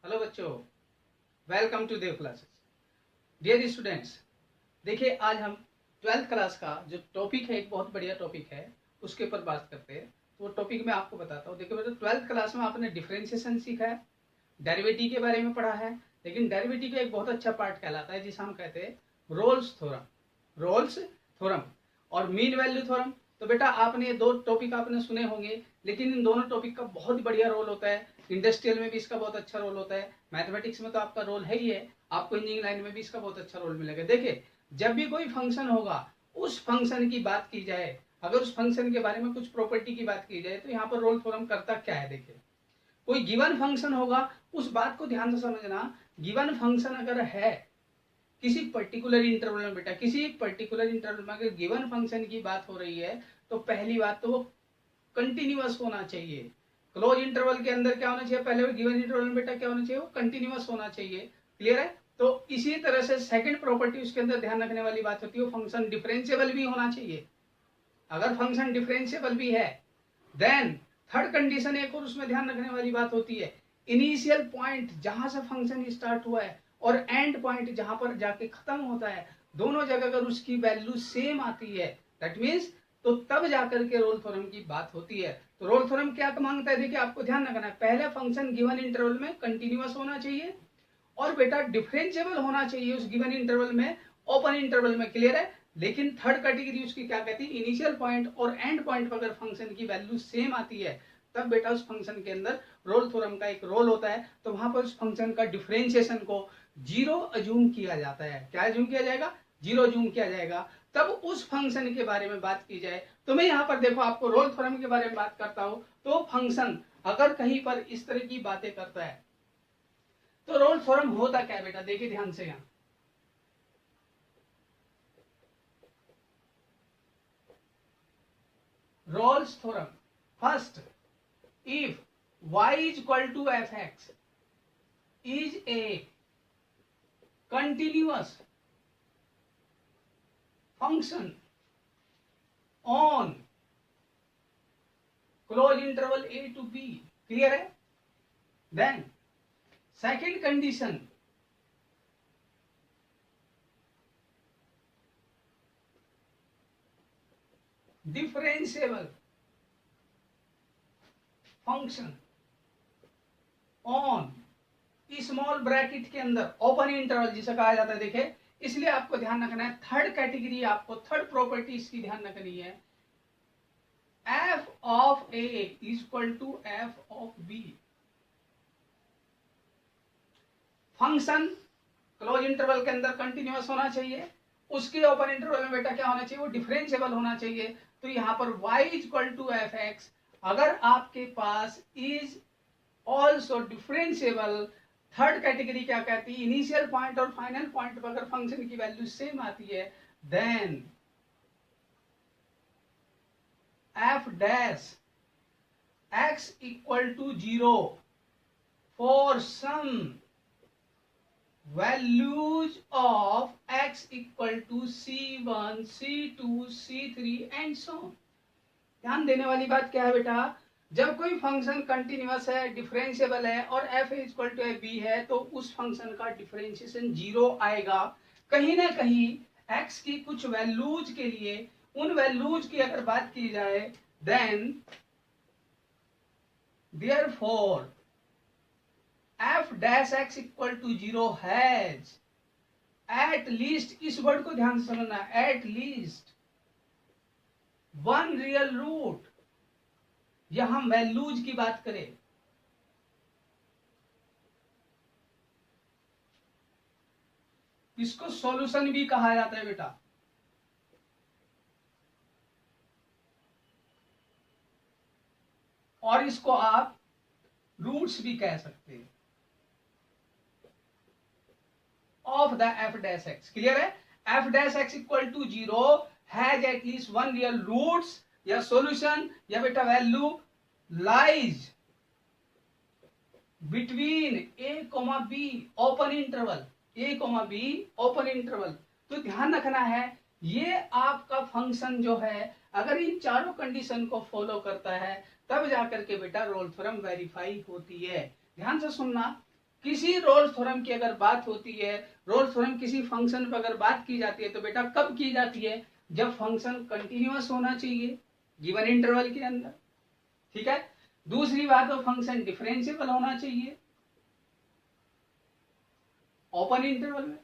Hello बच्चों, welcome to Dev classes. Dear students, देखिए आज हम 12th क्लास का जो टॉपिक है, एक बहुत बढ़िया टॉपिक है, उसके ऊपर बात करते हैं। तो वो टॉपिक मैं आपको बताता हूँ। देखिए बच्चों, 12th क्लास में आपने डिफरेंशिएशन सीखा है, डेरिवेटिव के बारे में पढ़ा है, लेकिन डेरिवेटिव का एक बहुत अच्छा पार्ट कहलाता है जिसे हम कहते हैं रोल्स थ्योरम और मीन वैल्यू थ्योरम। तो बेटा आपने ये दो टॉपिक आपने सुने होंगे, लेकिन इन दोनों टॉपिक का बहुत बढ़िया रोल होता है। इंडस्ट्रियल में भी इसका बहुत अच्छा रोल होता है, मैथमेटिक्स में तो आपका रोल है ही है, आपको इंजीनियरिंग लाइन में भी इसका बहुत अच्छा रोल मिलेगा। देखिए, जब भी कोई फंक्शन होगा, उस फंक्शन की बात की जाए, अगर उस फंक्शन के बारे में कुछ प्रॉपर्टी की बात की जाए, तो यहाँ पर रोल थ्योरम करता क्या है। देखिए, कोई गिवन फंक्शन होगा, उस बात को ध्यान से समझना। गिवन फंक्शन अगर है किसी पर्टिकुलर इंटरवल में, बेटा किसी पर्टिकुलर इंटरवल में अगर गिवन फंक्शन की बात हो रही है, तो पहली बात तो वो कंटिन्यूअस होना चाहिए। क्लोज इंटरवल के अंदर क्या होना चाहिए, पहले गिवन इंटरवल में बेटा क्या होना चाहिए, वो कंटिन्यूअस होना चाहिए। क्लियर है। तो इसी तरह से सेकंड प्रॉपर्टी उसके अंदर ध्यान रखने वाली बात होती है, वो फंक्शन डिफरेंशिएबल भी होना चाहिए। अगर फंक्शन डिफरेंशिएबल भी है, देन थर्ड कंडीशन एक और उसमें ध्यान रखने वाली बात होती है, इनिशियल पॉइंट जहां से फंक्शन स्टार्ट हुआ है और एंड पॉइंट जहां पर जाके खत्म होता है, दोनों जगह अगर उसकी वैल्यू सेम आती है, दैट मीन्स तो तब जाकर के रोल थ्योरम की बात होती है। तो रोल थ्योरम क्या मांगता है, देखिए आपको ध्यान रखना है, पहले फंक्शन गिवन इंटरवल में कंटिन्यूअस होना चाहिए और बेटा डिफरेंशिएबल होना चाहिए उस गिवन इंटरवल में, ओपन इंटरवल में। क्लियर है। लेकिन थर्ड कैटेगरी उसकी क्या कहती है, इनिशियल पॉइंट और एंड पॉइंट पर अगर फंक्शन की वैल्यू सेम आती है, तब बेटा उस फंक्शन के अंदर रोल थ्योरम का एक रोल होता है। तो वहां पर उस फंक्शन का डिफरेंशिएशन को जीरो अज्यूम किया जाता है। क्या अज्यूम किया जाएगा, जीरो अज्यूम किया जाएगा। तब उस फंक्शन के बारे में बात की जाए, तो मैं यहाँ पर देखो आपको रोल थ्योरम के बारे में बात करता हूं। तो फंक्शन अगर कहीं पर इस तरह की बातें करता है, तो रोल थ्योरम होता क्या है बेटा, देखिए ध्यान से। यहां Rolle's theorem, first, if y is equal to fx is a continuous function on close interval a to b, clear है। then second condition, differentiable function on small bracket के अंदर ओपन इंटरवल जिसे कहा जाता है। देखिए, इसलिए आपको ध्यान रखना है, थर्ड कैटेगरी आपको थर्ड प्रॉपर्टी इसकी ध्यान रखनी है, f of a is equal to f of b। Function close interval के अंदर कंटिन्यूअस होना चाहिए, उसके ओपन इंटरवल में बेटा क्या होना चाहिए, वो डिफरेंशिएबल होना चाहिए। तो यहां पर y is equal to F x, अगर आपके पास is also differentiable, third category क्या कहती है, इनिशियल पॉइंट और फाइनल पॉइंट पर अगर फंक्शन की वैल्यू सेम आती है, then F dash x equal to zero for some values of x equal to c1 c2 c3 and so on। ध्यान देने वाली बात क्या है बेटा, जब कोई फंक्शन कंटिन्यूअस है, डिफरेंशिएबल है और f equal to F B है, तो उस फंक्शन का डिफरेंशिएशन जीरो आएगा। कहीं ना कहीं x की कुछ वैल्यूज के लिए, उन वैल्यूज की अगर बात की जाए, then therefore f dash x equal to zero has at least, इस वर्ड को ध्यान से समझना, at least one real root. यहां हम वैल्यूज की बात करें, इसको सॉल्यूशन भी कहा जाता है बेटा, और इसको आप रूट्स भी कह सकते हैं of the f dash x. Clear है। F dash x equal to zero has at least one real roots, या सॉल्यूशन या बेटा value lies between A comma B open interval, a comma B open interval. तो ध्यान रखना है, ये आपका फंक्शन जो है, अगर इन चारों कंडीशन को फॉलो करता है, तब जाकर के बेटा रोल थ्योरम वेरीफाई होती है। ध्यान से सुनना, किसी रोल्स थ्योरम की अगर बात होती है, रोल्स थ्योरम किसी फंक्शन पर अगर बात की जाती है तो बेटा कब की जाती है, जब फंक्शन कंटिन्यूअस होना चाहिए गिवन इंटरवल के अंदर, ठीक है। दूसरी बात तो फंक्शन डिफरेंशिएबल होना चाहिए ओपन इंटरवल में।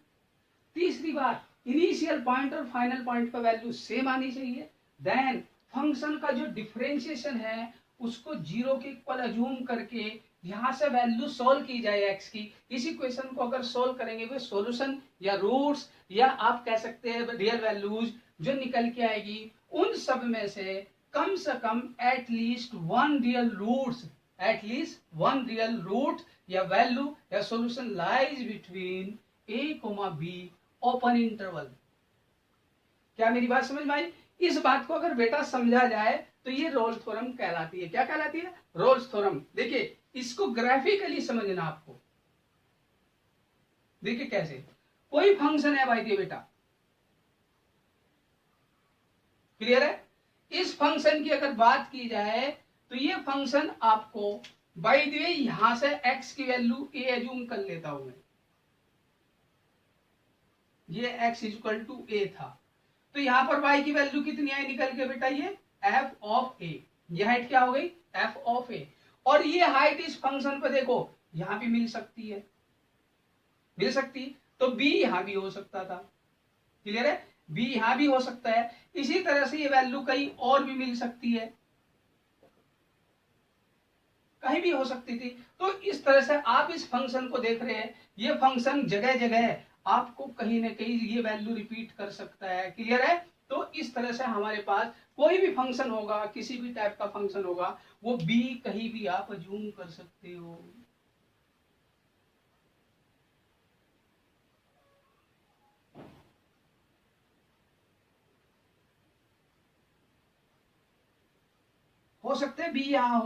तीसरी बात, इनिशियल पॉइंट और फाइनल पॉइंट का वैल्यू सेम आनी चाहिए। देन फंक्शन का जो डिफरेंशिएशन है उसको जीरो के इक्वल अज्यूम करके यहां से वैल्यू सोल्व की जाए एक्स की। इस इक्वेशन को अगर सोल्व करेंगे वे सॉल्यूशन या रूट्स या आप कह सकते हैं रियल वैल्यूज जो निकल के आएगी, उन सब में से कम एटलीस्ट वन रियल रूट या वैल्यू या सॉल्यूशन लाइज बिटवीन ए कोमा बी ओपन इंटरवल। क्या मेरी बात समझ में आई? इस बात को अगर बेटा समझा जाए तो ये रोल्स थ्योरम कहलाती है। क्या कहलाती है? Rolle's theorem. देखिए इसको ग्राफिकली समझना आपको। देखिए कैसे, कोई फंक्शन है भाई बेटा, क्लियर है? इस फंक्शन की अगर बात की जाए तो ये फंक्शन आपको बाय द वे यहां से x की वैल्यू a एज्यूम कर लेता हूं मैं, ये x इक्वल टू a था, तो यहां पर y की वैल्यू कितनी आई निकल के बेटा, ये f ऑफ a। ये हाइट क्या हो गई? f of a। और ये हाइट इस फंक्शन पे देखो यहां भी मिल सकती है, मिल सकती, तो b यहां भी हो सकता था, क्लियर है? b यहां भी हो सकता है। इसी तरह से ये वैल्यू कहीं और भी मिल सकती है, कहीं भी हो सकती थी। तो इस तरह से आप इस फंक्शन को देख रहे हैं, ये फंक्शन जगह जगह आपको कहीं ना कहीं ये वैल्यू रिपीट कर सकता है, क्लियर है? तो इस तरह से हमारे पास कोई भी फंक्शन होगा, किसी भी टाइप का फंक्शन होगा, वो बी कहीं भी आप अज्यूम कर सकते हो सकते हैं बी यहाँ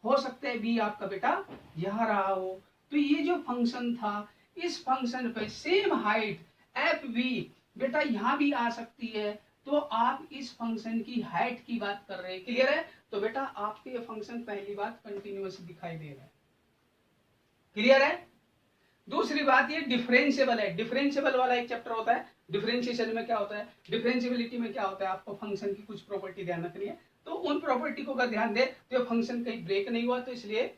हो सकते हैं बी आपका बेटा यहाँ रहा हो। तो ये जो फंक्शन था, इस फंक्शन पे सेम हाइट एफ वी बेटा यहाँ भी आ सकती है। तो आप इस फंक्शन की हाइट की बात कर रहे हैं, क्लियर है? तो बेटा आपके ये फंक्शन पहली बात कंटिन्यूअस दिखाई दे रहा है, क्लियर है? दूसरी बात ये डिफरेंशिएबल है। डिफरेंशिएबल वाला एक चैप्टर होता है, डिफरेंशिएशन में क्या होता है, डिफरेंशिएबिलिटी में क्या होता है, आपको फंक्शन की कुछ प्रॉपर्टी ध्यान रखनी है। तो उन प्रॉपर्टी को अगर ध्यान दे तो फंक्शन कहीं ब्रेक नहीं हुआ, तो इसलिए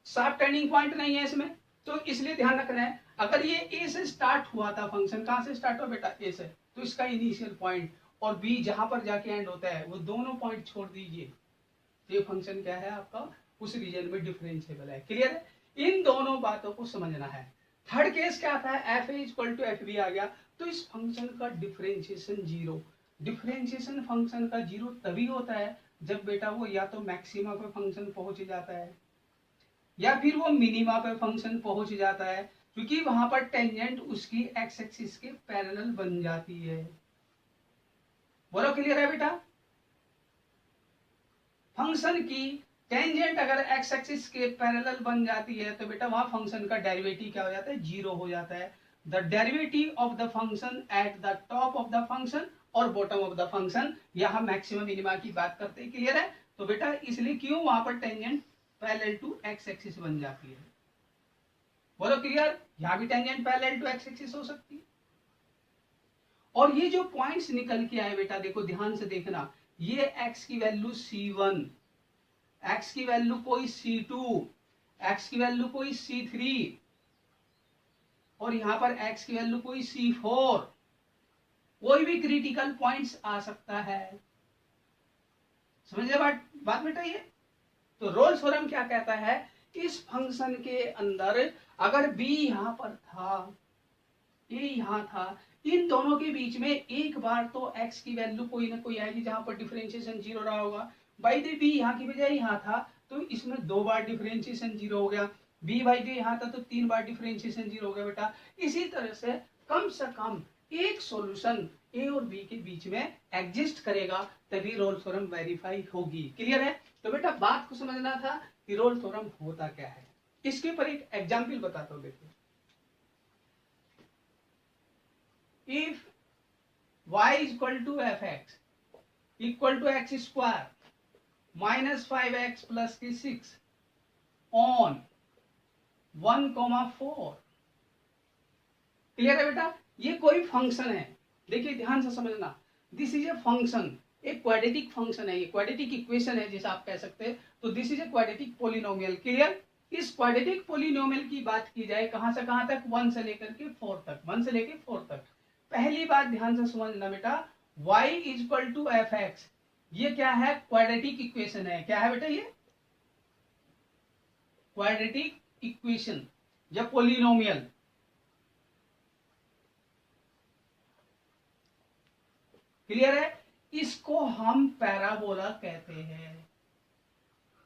शार्प टर्निंग पॉइंट नहीं है इसमें, तो इसलिए ध्यान रखना है। अगर ये ए से स्टार्ट हुआ था फंक्शन, कहां से स्टार्ट हुआ बेटा? ए से, तो इसका इनिशियल पॉइंट और बी जहां पर जाके एंड होता है वो दोनों पॉइंट छोड़ दीजिए, ये फंक्शन क्या है आपका, उस रीजन में डिफरेंशिएबल है, क्लियर है? इन दोनों बातों को समझना है। थर्ड केस क्या था? F a equal to F b आ गया, तो इस फंक्शन का डिफरेंशिएशन जीरो। डिफरेंशिएशन फंक्शन का जीरो तभी होता है जब बेटा वो या तो मैक्सिमा पे फंक्शन पहुंच जाता है या फिर वो मिनिमा पे फंक्शन पहुंच जाता है, क्योंकि वहां पर टेंजेंट उसकी एक्स एक्सिस के पैरेलल बन जाती है। बोलो क्लियर है बेटा? फंक्शन की टेंजेंट अगर एक्स एक्सिस के पैरेलल बन जाती है तो बेटा वहां फंक्शन का डेरिवेटिव क्या हो जाता है? जीरो हो जाता है। The derivative of the function at the top of the function और बॉटम ऑफ द फंक्शन, यहां मैक्सिमम मिनिमा की बात करते हैं, क्लियर है? तो बेटा इसलिए क्यों वहां पर tangent parallel to X axis बन जाती है? बोलो क्लियर? यहां भी tangent parallel to X axis हो सकती है। और ये जो पॉइंट्स निकल के आए बेटा देखो ध्यान से देखना, ये x की वैल्यू c1, x की वैल्यू कोई c2, x की वैल्यू कोई c3 और यहां पर x की वैल्यू कोई c4, कोई भी क्रिटिकल पॉइंट्स आ सकता है। समझ बात बेटा? ये तो रोल्स थ्योरम क्या कहता है, इस फंक्शन के अंदर अगर b यहां पर था, a यहां था, इन दोनों के बीच में एक बार तो x की वैल्यू कोई ना कोई आएगी जहां पर डिफरेंशिएशन जीरो रहा होगा। बाई द बी यहाँ की बजाय यहाँ था तो इसमें दो बार डिफरेंशिएशन जीरो हो गया, बी बाई द यहाँ था तो तीन बार डिफरेंशिएशन जीरो हो गया बेटा। इसी तरह से कम एक सॉल्यूशन ए और बी के बीच में एग्जिस्ट करेगा तभी रोल्स थ्योरम वेरीफाई होगी, क्लियर है? तो बेटा बात को समझना था कि रोल्स थ्योरम होता क्या है। इसके ऊपर एक एग्जाम्पल बताता हूँ, देखो। If y is equal to fx equal to x square minus 5x plus 6 on 1,4। Clear है बेटा? ये कोई फंक्शन है, देखिए ध्यान से समझना, दिस इज ए फंक्शन, एक क्वाड्रेटिक फंक्शन है, ये क्वाड्रेटिक इक्वेशन है जिसे आप कह सकते हैं। तो this is a quadratic polynomial. Clear? इस क्वाड्रेटिक पोलिनोमियल की बात की जाए कहां से कहां तक? 1 से लेकर के 4 तक, 1 से लेकर 4 तक। पहली बात ध्यान से समझना बेटा, y is equal to F X, ये क्या है? क्वाड्रेटिक इक्वेशन है। क्या है बेटा? ये क्वाड्रेटिक इक्वेशन या पोलिनोमियल। क्लियर है? इसको हम पैराबोला कहते हैं।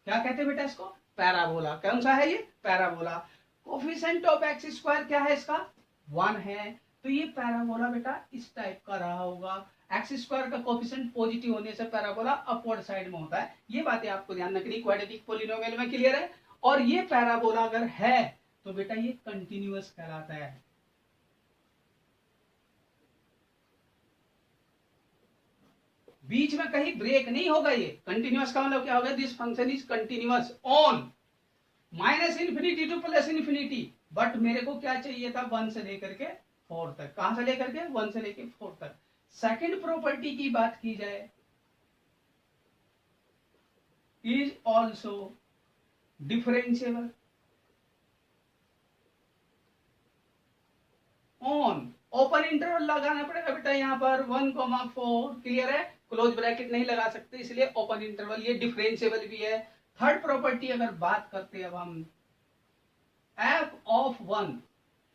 क्या कहते हैं बेटा इसको? पैराबोला। कौन सा है ये? Parabola. Coefficient of x square क्या है इसका? 1 है। तो ये पैराबोला बेटा इस टाइप का रहा होगा। एक्स स्क्वायर का कोफिशिएंट पॉजिटिव होने से पैराबोला अपवर्ड साइड में होता है। ये बातें आपको ध्यान रखनी क्वाड्रेटिक पोलिनोमियल में। क्लियर है? और ये पैराबोला अगर है तो बेटा ये कंटिन्यूअस कहलाता है। बीच में कहीं ब्रेक नहीं होगा। ये कंटिन्यूअस का मतलब क्या होगा? This function is continuous on minus infinity two plus infinity. But मेरे को क्या चाहिए था? 1 से लेकर के 4 तक। कहां से लेकर के? 1 से लेकर 4 तक। सेकंड प्रॉपर्टी की बात की जाए, is also differentiable on open interval लगाना पड़ेगा बेटा यहां पर 1,4। क्लियर है? क्लोज ब्रैकेट नहीं लगा सकते, इसलिए ओपन इंटरवल। ये डिफरेंशिएबल भी है। थर्ड प्रॉपर्टी अगर बात करते हैं अब हम, एफ ऑफ 1,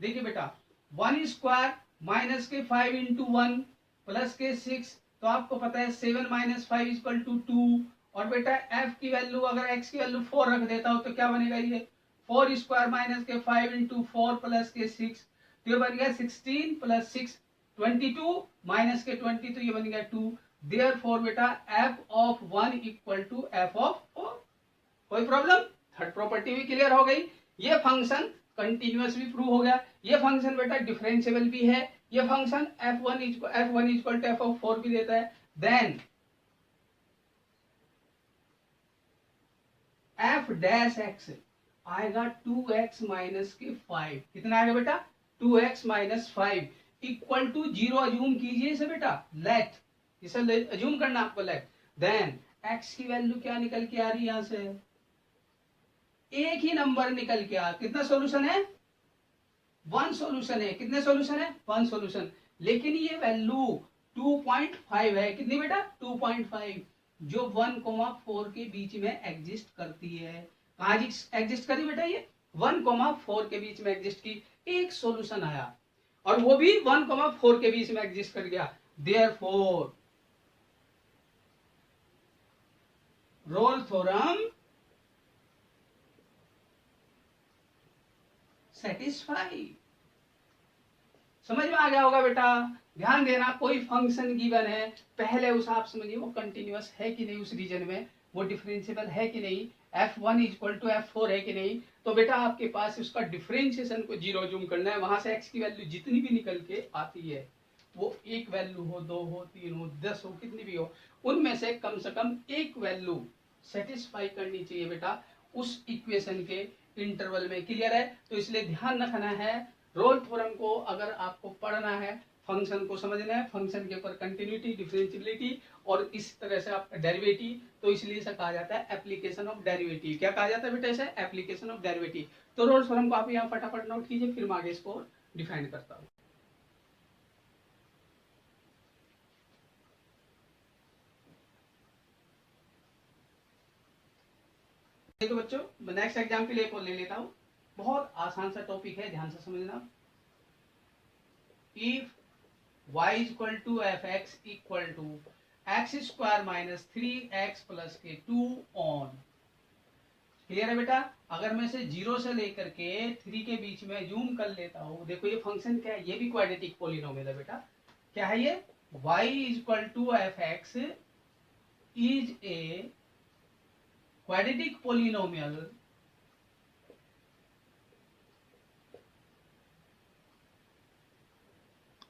देखिए बेटा 1 स्क्वायर माइनस के 5 इंटू 1 प्लस के 6, तो आपको पता है 7 माइनस 5 इक्वल टू 2। और बेटा एफ की वैल्यू अगर एक्स की वैल्यू 4 रख देता हूं तो क्या बनेगा? ये 4 स्क्वायर माइनस के 5 इंटू 4 प्लस के 6, तो ये बन गया 16 प्लस 6 22 माइनस के 20, तो ये बन गया 2। देयरफॉर बेटा F of 1 equal to F of 4। कोई प्रॉब्लम? थर्ड प्रॉपर्टी भी क्लियर हो गई। ये फंक्शन कंटिन्यूअस भी प्रूव हो गया। ये फंक्शन बेटा डिफरेंशिएबल भी है। ये function f1 equal to F of 4 भी देता है। देन एफ डैश एक्स आएगा 2x माइनस के 5। कितना आएगा बेटा? 2x minus 5 equal to 0 assume कीजिए इसे बेटा, लेट, इसे अज्यूम करना आपको लेट। देन x की वैल्यू क्या निकल के आ रही है? यहां से एक ही नंबर निकल के आ। कितना सॉल्यूशन है? 1 सॉल्यूशन है। कितने सॉल्यूशन है? 1 सॉल्यूशन। लेकिन ये वैल्यू 2.5 है। कितनी बेटा? 2.5, जो 1,4 के बीच में एग्जिस्ट करती है। कहा एग्जिस्ट करी बेटा? ये 1,4 के बीच में एग्जिस्ट की। एक सॉल्यूशन आया और वो भी 1,4 के बीच में एग्जिस्ट कर गया। Therefore Rolle theorem satisfy. समझ में आ गया होगा बेटा? ध्यान देना, कोई फंक्शन गिवन है, पहले उस आप समझिए वो कंटिन्यूअस है कि नहीं उस रीजन में, वो डिफरेंशिएबल है कि नहीं, f1 इक्वल टू f4 है कि नहीं। तो बेटा आपके पास उसका डिफरेंशिएशन को 0 जूम करना है। वहां से x की वैल्यू जितनी भी निकल के आती है, वो एक वैल्यू हो, 2 हो, 3 हो, 10 हो, कितनी भी हो, उनमें से कम एक वैल्यू सेटिस्फाई करनी चाहिए बेटा उस इक्वेशन के इंटरवल में। क्लियर है? तो इसलिए ध्यान रखना है, रोल थ्योरम को अगर आपको पढ़ना है, फंक्शन को समझना है, फंक्शन के ऊपर कंटिन्यूटी, डिफरेंशिएबिलिटी और इस तरह से आप डेरिवेटिव, तो इसलिए इसे कहा जाता है एप्लीकेशन ऑफ डेरिवेटिव। क्या कहा जाता है बेटा इसे? Application of derivative. तो रोल थ्योरम को आप यहाँ फटाफट नोट कीजिए, फिर मैं आगे इसको डिफाइन करता हूँ। देखो बच्चों, नेक्स्ट एग्जाम के लिए एक और ले लेता हूँ। बहुत आसान सा टॉपिक है, ध्यान से समझना। If y equal to F x equal to X square minus 3x plus के 2 ऑन। क्लियर है बेटा? अगर मैं इसे 0 से लेकर के 3 के बीच में जूम कर लेता हूँ, देखो ये फंक्शन क्या है? ये भी क्वाड्रेटिक पोलिनोमियल है बेटा। क्या है ये? y equal to F X is a quadratic polynomial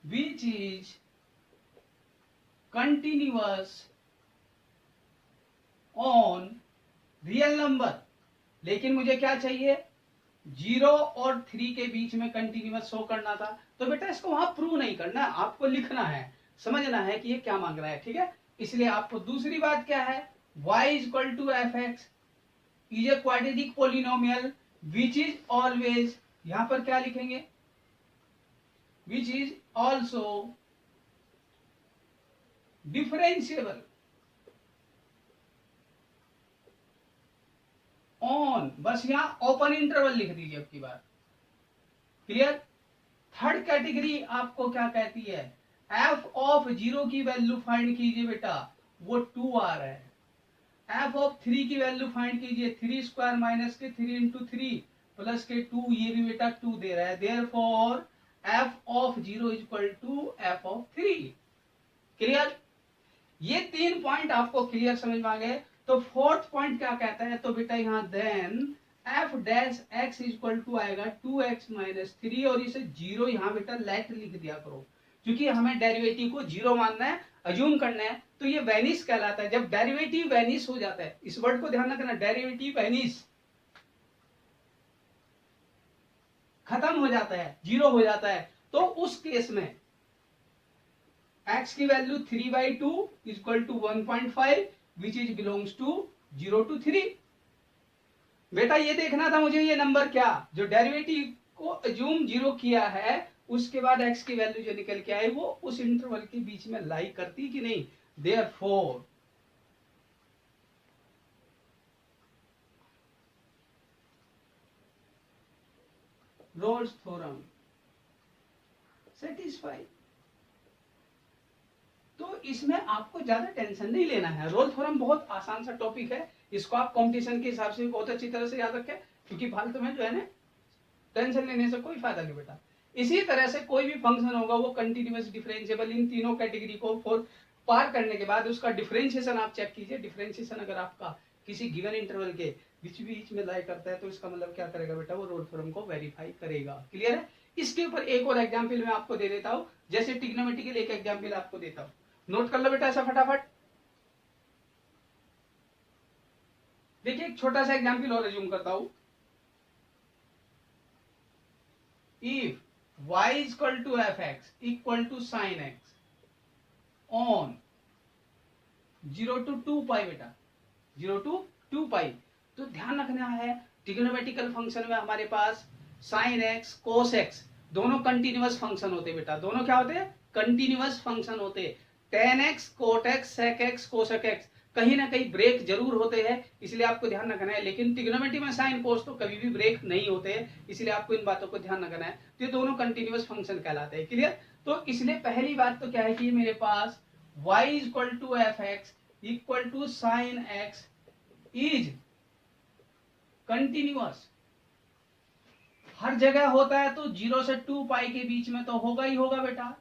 which is continuous on real number। लेकिन मुझे क्या चाहिए? 0 और 3 के बीच में कंटिन्यूअस शो करना था, तो बेटा इसको वहां प्रूव नहीं करना, आपको लिखना है, समझना है कि ये क्या मांग रहा है, ठीक है। इसलिए आपको दूसरी बात क्या है, y equal to F X is a quadratic polynomial which is always, यहां पर क्या लिखेंगे, which is also differentiable on, बस यहां ओपन इंटरवल लिख दीजिए अब की बार, क्लियर। थर्ड कैटेगरी आपको क्या कहती है, एफ ऑफ 0 की वैल्यू फाइंड कीजिए बेटा, वो 2 आ रहा है। एफ ऑफ 3 की वैल्यू फाइंड कीजिए, 3 स्क्वायर माइनस के 3 इंटू 3 प्लस के 2, ये भी बेटा 2 दे रहा है, therefore F of 0 equal to F of 3, clear. ये 3 पॉइंट आपको क्लियर समझ में आ गए। तो फोर्थ पॉइंट क्या कहता है, तो बेटा यहां then F dash x equal to आएगा 2x माइनस 3, और इसे 0 यहां बेटा लेट लिख दिया करो, क्योंकि हमें डेरिवेटिव को 0 मानना है, अज्यूम करना है, तो ये वेनिस कहलाता है। जब डेरिवेटिव वेनिस हो जाता है, इस वर्ड को ध्यान रखना, डेरिवेटिव वेनिस खत्म हो जाता है, 0 हो जाता है, तो उस केस में x की value 3/2 equal to 1.5 which is belongs to 0 to 3। बेटा ये देखना था मुझे, ये नंबर क्या जो डेरिवेटिव को अज्यूम 0 किया है, उसके बाद x की वैल्यू जो निकल के आई वो उस इंटरवल के बीच में लाई करती कि नहीं, देयरफॉर रोल्स थ्योरम सेटिस्फाई। तो इसमें आपको ज्यादा टेंशन नहीं लेना है, रोल थ्योरम बहुत आसान सा टॉपिक है, इसको आप कंपटीशन के हिसाब से भी बहुत अच्छी तरह से याद रखें, क्योंकि फालतू में जो है ना टेंशन लेने से कोई फायदा नहीं बेटा। इसी तरह से कोई भी फंक्शन होगा वो कंटिन्यूअस डिफरेंशिएबल, इन तीनों कैटेगरी को पार करने के बाद उसका डिफरेंशिएशन आप चेक कीजिए। डिफरेंशिएशन अगर आपका किसी गिवन इंटरवल के बीच में लाई करता है, तो इसका मतलब क्या करेगा बेटा, वो रोल थ्योरम को वेरीफाई करेगा, क्लियर है। इसके ऊपर एक और एग्जाम्पल मैं आपको दे देता हूं, जैसे ट्रिग्नोमेट्री के एक एग्जाम्पल आपको देता हूं, नोट कर लो बेटा ऐसा फटाफट। देखिए एक छोटा सा एग्जाम्पल और रिज्यूम करता हूं, if y equal to F x equal to sine X on 0 to 2 pi बेटा, 0 to 2 पाई, तो ध्यान रखना है ट्रिग्नोमेट्रिकल फंक्शन में हमारे पास साइन एक्स कोस एक्स दोनों कंटिन्यूअस फंक्शन होते बेटा, दोनों क्या होते हैं, कंटिन्यूअस फंक्शन होते। Tan X cot X sec X cosec X कहीं ना कहीं ब्रेक जरूर होते हैं, इसलिए आपको ध्यान रखना है, लेकिन ट्रिग्नोमेट्री में साइन कोस तो कभी भी ब्रेक नहीं होते हैं, इसलिए आपको इन बातों को ध्यान रखना है। तो ये दोनों कंटिन्यूअस फंक्शन कहलाते हैं, क्लियर। तो इसलिए पहली बात तो क्या है कि मेरे पास y equal to F x equal to sine x is continuous, हर जगह होता है, तो 0 से 2 पाई के बीच में तो होगा ही होगा बेटा।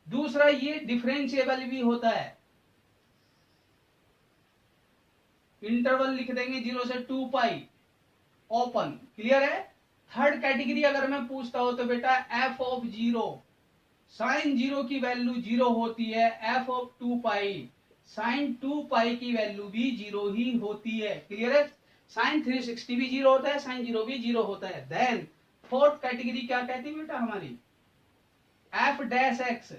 दूसरा ये डिफरेंशिएबल भी होता है, इंटरवल लिख देंगे 0 से 2 पाई ओपन, क्लियर है। थर्ड कैटेगरी अगर मैं पूछता हूं तो बेटा एफ ऑफ 0 साइन 0 की वैल्यू 0 होती है, एफ ऑफ 2 पाई साइन 2 पाई की वैल्यू भी 0 ही होती है, क्लियर है। साइन 360 भी 0 होता है, साइन 0 भी 0 होता है। देन फोर्थ कैटेगरी क्या कहती है बेटा हमारी, f dash x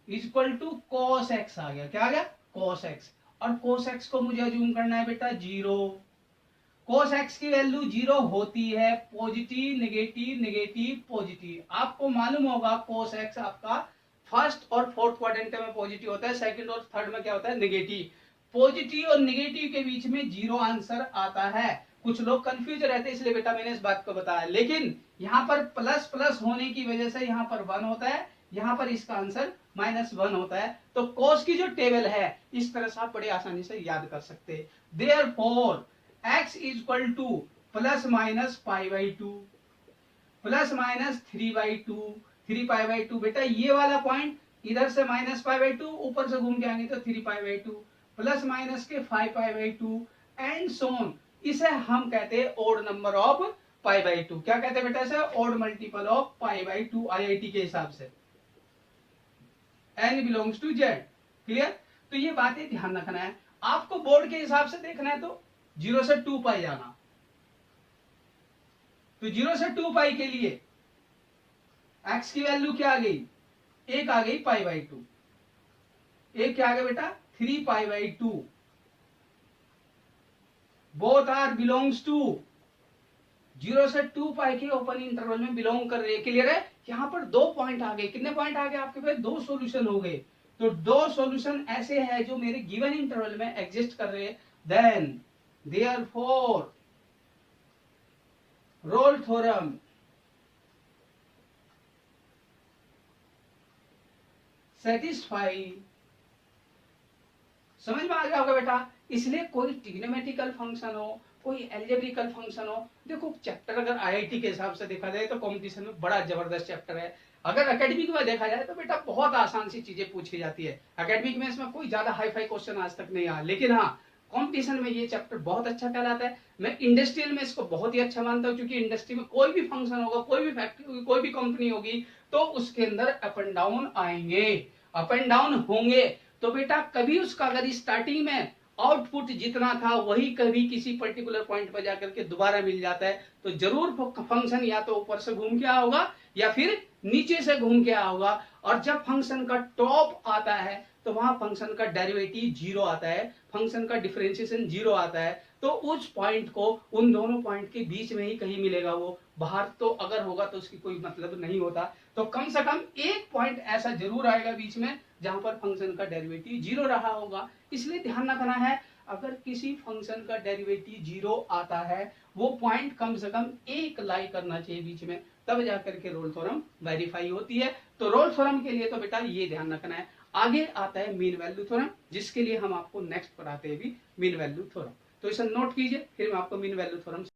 equal to cos x आ गया, क्या आ गया, कॉस एक्स, और cos x को मुझे अज्यूम करना है बेटा 0। cos x की वैल्यू 0 होती है, पॉजिटिव नेगेटिव नेगेटिव पॉजिटिव, आपको मालूम होगा cos x आपका फर्स्ट और फोर्थ क्वाड्रेंट में पॉजिटिव होता है, सेकंड और थर्ड में क्या होता है, नेगेटिव। पॉजिटिव और नेगेटिव के बीच में 0 आंसर आता है। कुछ लोग कंफ्यूज रहते हैं, इसलिए बेटा मैंने इस बात को बताया, लेकिन यहाँ पर प्लस प्लस होने की वजह से यहाँ पर 1 होता है, यहाँ पर इसका आंसर -1 होता है। तो cos की जो टेबल है इस तरह से आप बड़े आसानी से याद कर सकते हैं। Therefore x equal to plus minus π/2 plus minus 3/2 3π/2, बेटा ये वाला पॉइंट इधर से -π/2 ऊपर से घूम के आएंगे तो 3π/2 प्लस माइनस के 5π/2 एंड सोन, इसे हम कहते हैं ओड नंबर ऑफ π/2। क्या कहते हैं बेटा इसे, ओड मल्टीपल ऑफ π/2 IIT के हिसाब से, n belongs to z, clear. तो ये बातें ध्यान रखना है, आपको बोर्ड के हिसाब से देखना है तो 0 से 2 पाई जाना, तो 0 से 2 पाई के लिए x की वैल्यू क्या आ गई, एक आ गई पाई बाई 2, एक क्या आ गया बेटा 3 pi by 2, both are belongs to 0 से 2 पाई के ओपन इंटरवल में बिलोंग कर रहे हैं। क्लियर है? यहां पर दो पॉइंट आ गए। कितने पॉइंट आ गए आपके पास? दो सॉल्यूशन हो गए। तो दो सॉल्यूशन ऐसे हैं जो मेरे गिवन इंटरवल में एग्जिस्ट कर रहे हैं। Then therefore Rolle theorem satisfy. समझ में आ गया होगा बेटा? इसलिए कोई ट्रिग्नोमेट्रिकल फंक्शन हो, कोई एल्जेब्रिकल फंक्शन हो, देखो चैप्टर अगर आईआईटी के हिसाब से देखा जाए तो कंपटीशन में बड़ा जबरदस्त चैप्टर है। अगर एकेडमिक में देखा जाए तो बेटा बहुत आसान सी चीजें पूछी जाती है। एकेडमिक में इसमें कोई ज्यादा हाई फाई क्वेश्चन आज तक नहीं आया, लेकिन हाँ कंपटीशन में ये चैप्टर बहुत अच्छा कहलाता है। मैं इंडस्ट्रियल में इसको बहुत ही अच्छा मानता हूँ, क्योंकि इंडस्ट्री में कोई भी फंक्शन होगा, कोई भी फैक्ट्री होगी, कोई भी कंपनी होगी, तो उसके अंदर अप एंड डाउन आएंगे, अप एंड डाउन होंगे। तो बेटा कभी उसका अगर स्टार्टिंग में आउटपुट जितना था वही कभी किसी पर्टिकुलर पॉइंट पर जाकर के दोबारा मिल जाता है, तो जरूर फंक्शन या तो ऊपर से घूम के आया होगा या फिर नीचे से घूम के आया होगा। और जब फंक्शन का टॉप आता है तो वहां फंक्शन का डेरिवेटिव 0 आता है, फंक्शन का डिफरेंशिएशन 0 आता है। तो उस पॉइंट को उन दोनों पॉइंट के बीच में ही कहीं मिलेगा, वो बाहर तो अगर होगा तो उसकी कोई मतलब नहीं होता। तो कम से कम एक पॉइंट ऐसा जरूर आएगा बीच में जहां पर फंक्शन का डेरिवेटिव 0 रहा होगा। इसलिए ध्यान रखना है, अगर किसी फंक्शन का डेरिवेटिव 0 आता है वो पॉइंट कम से कम एक लाई करना चाहिए बीच में, तब जाकर के रोल थ्योरम वेरीफाई होती है। तो रोल थ्योरम के लिए तो बेटा ये ध्यान रखना है। आगे आता है मीन वैल्यू थ्योरम, जिसके लिए हम आपको नेक्स्ट पढ़ाते हैं भी मीन वैल्यू थ्योरम। तो इसे नोट कीजिए, फिर मैं आपको मीन वैल्यू थ्योरम